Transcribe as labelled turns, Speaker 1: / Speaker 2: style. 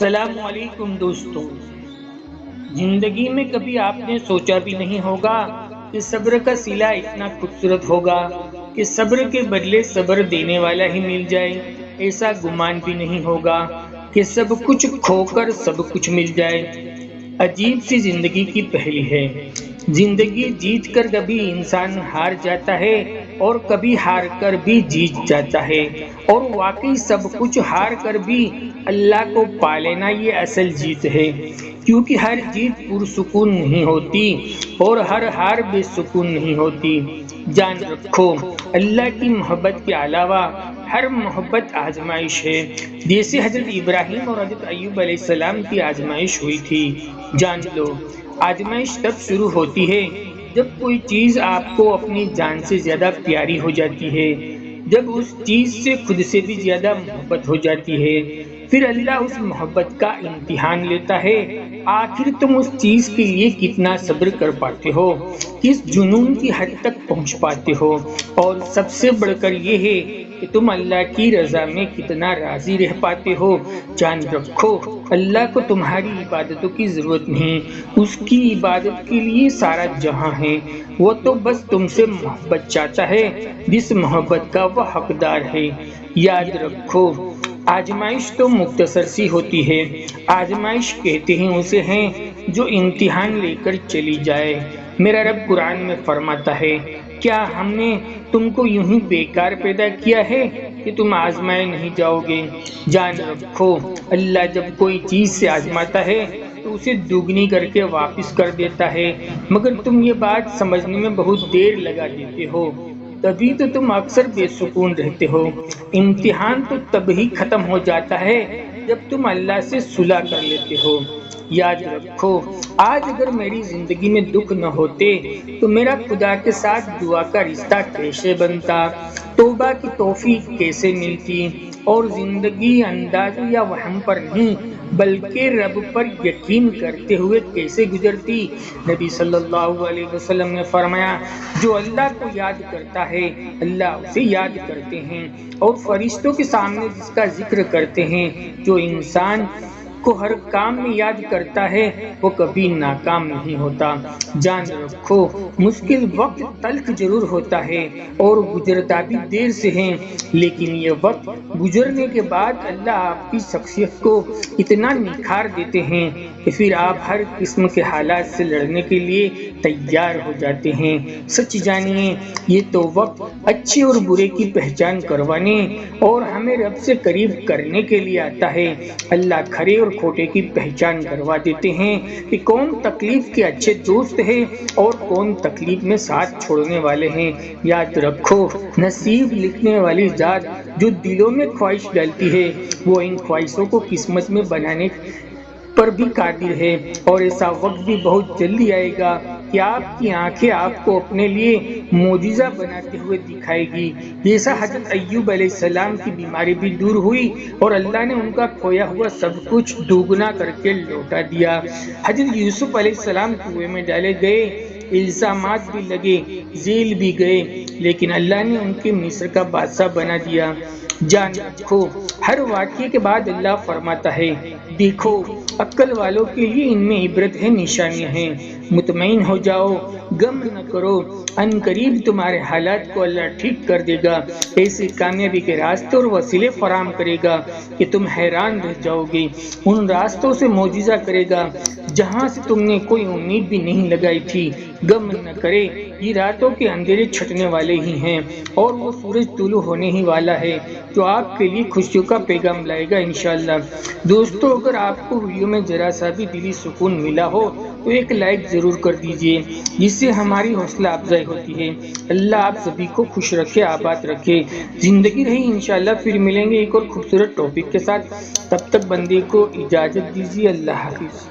Speaker 1: السلام علیکم دوستوں۔ زندگی میں کبھی آپ نے سوچا بھی نہیں ہوگا کہ صبر کا صلہ اتنا خوبصورت ہوگا کہ صبر کے بدلے صبر دینے والا ہی مل جائے۔ ایسا گمان بھی نہیں ہوگا کہ سب کچھ کھو کر سب کچھ مل جائے۔ عجیب سی زندگی کی پہلی ہے۔ زندگی جیت کر کبھی انسان ہار جاتا ہے اور کبھی ہار کر بھی جیت جاتا ہے، اور واقعی سب کچھ ہار کر بھی اللہ کو پا لینا یہ اصل جیت ہے، کیونکہ ہر جیت پرسکون نہیں ہوتی اور ہر ہار بے سکون نہیں ہوتی۔ جان رکھو، اللہ کی محبت کے علاوہ ہر محبت آزمائش ہے۔ جیسے حضرت ابراہیم اور حضرت ایوب علیہ السلام کی آزمائش ہوئی تھی۔ جان لو، آزمائش تب شروع ہوتی ہے جب کوئی چیز آپ کو اپنی جان سے زیادہ پیاری ہو جاتی ہے، جب اس چیز سے خود سے بھی زیادہ محبت ہو جاتی ہے۔ پھر اللہ اس محبت کا امتحان لیتا ہے، آخر تم اس چیز کے لیے کتنا صبر کر پاتے ہو، کس جنون کی حد تک پہنچ پاتے ہو، اور سب سے بڑھ کر یہ ہے کہ تم اللہ کی رضا میں کتنا راضی رہ پاتے ہو۔ جان رکھو، اللہ کو تمہاری عبادتوں کی ضرورت نہیں، اس کی عبادت کے لیے سارا جہاں ہے۔ وہ تو بس تم سے محبت چاہتا ہے، جس محبت کا وہ حقدار ہے۔ یاد رکھو، آزمائش تو مختصر سی ہوتی ہے۔ آزمائش کہتے ہیں اسے ہیں جو امتحان لے کر چلی جائے۔ میرا رب قرآن میں فرماتا ہے، کیا ہم نے تم کو یوں ہی بیکار پیدا کیا ہے کہ تم آزمائے نہیں جاؤ گے؟ جان رکھو، اللہ جب کوئی چیز سے آزماتا ہے تو اسے دوگنی کر کے واپس کر دیتا ہے، مگر تم یہ بات سمجھنے میں بہت دیر لگا دیتے ہو، تبھی تو تم اکثر بے سکون رہتے ہو۔ امتحان تو تب ہی ختم ہو جاتا ہے جب تم اللہ سے صلح کر لیتے ہو۔ یاد رکھو، آج اگر میری زندگی میں دکھ نہ ہوتے تو میرا خدا کے ساتھ دعا کا رشتہ کیسے بنتا، توبہ کی توفیق کیسے ملتی، اور زندگی انداز یا وہم پر نہیں بلکہ رب پر یقین کرتے ہوئے کیسے گزرتی۔ نبی صلی اللہ علیہ وسلم نے فرمایا، جو اللہ کو یاد کرتا ہے اللہ اسے یاد کرتے ہیں، اور فرشتوں کے سامنے جس کا ذکر کرتے ہیں۔ جو انسان کو ہر کام میں یاد کرتا ہے وہ کبھی ناکام نہیں ہوتا۔ جان رکھو، مشکل وقت تلخ ضرور ہوتا ہے اور گزرتا بھی دیر سے ہے، لیکن یہ وقت گزرنے کے بعد اللہ آپ کی شخصیت کو اتنا نکھار دیتے ہیں کہ پھر آپ ہر قسم کے حالات سے لڑنے کے لیے تیار ہو جاتے ہیں۔ سچ جانیے، یہ تو وقت اچھے اور برے کی پہچان کروانے اور ہمیں رب سے قریب کرنے کے لیے آتا ہے۔ اللہ کھرے اور کھوٹے کی پہچان کروا دیتے ہیں کہ کون تکلیف کے اچھے دوست ہیں اور کون تکلیف میں ساتھ چھوڑنے والے ہیں۔ یاد رکھو، نصیب لکھنے والی ذات جو دلوں میں خواہش ڈالتی ہے وہ ان خواہشوں کو قسمت میں بنانے پر بھی قادر ہے، اور ایسا وقت بھی بہت جلدی آئے گا کہ آپ کی آنکھیں آپ کو اپنے لیے معجزہ بناتے ہوئے دکھائے گی۔ جیسا حضرت ایوب علیہ السلام کی بیماری بھی دور ہوئی اور اللہ نے ان کا کھویا ہوا سب کچھ دوگنا کر کے لوٹا دیا۔ حضرت یوسف علیہ السلام کنویں میں ڈالے گئے، الزامات بھی لگے، جیل بھی گئے، لیکن اللہ نے ان کے مصر کا بادشاہ بنا دیا۔ جان رکھو، ہر واقعے کے بعد اللہ فرماتا ہے، دیکھو عقل والوں کے لیے ان میں عبرت ہے، نشانیاں ہیں، مطمئن ہو جاؤ، غم نہ کرو، ان قریب تمہارے حالات کو اللہ ٹھیک کر دے گا، ایسی کامیابی کے راستے اور وسیلے فراہم کرے گا کہ تم حیران رہ جاؤ گے، ان راستوں سے معجزہ کرے گا جہاں سے تم نے کوئی امید بھی نہیں لگائی تھی۔ غم نہ کرے، یہ راتوں کے اندھیرے چھٹنے والے ہی ہیں اور وہ سورج طلوع ہونے ہی والا ہے جو آپ کے لیے خوشیوں کا پیغام لائے گا انشاءاللہ۔ دوستو، اگر آپ کو ویڈیو میں ذرا سا بھی دلی سکون ملا ہو تو ایک لائک ضرور کر دیجئے، جس سے ہماری حوصلہ افزائی ہوتی ہے۔ اللہ آپ سبھی کو خوش رکھے، آباد رکھے، زندگی رہی انشاءاللہ پھر ملیں گے ایک اور خوبصورت ٹاپک کے ساتھ۔ تب تک بندے کو اجازت دیجیے، اللہ حافظ۔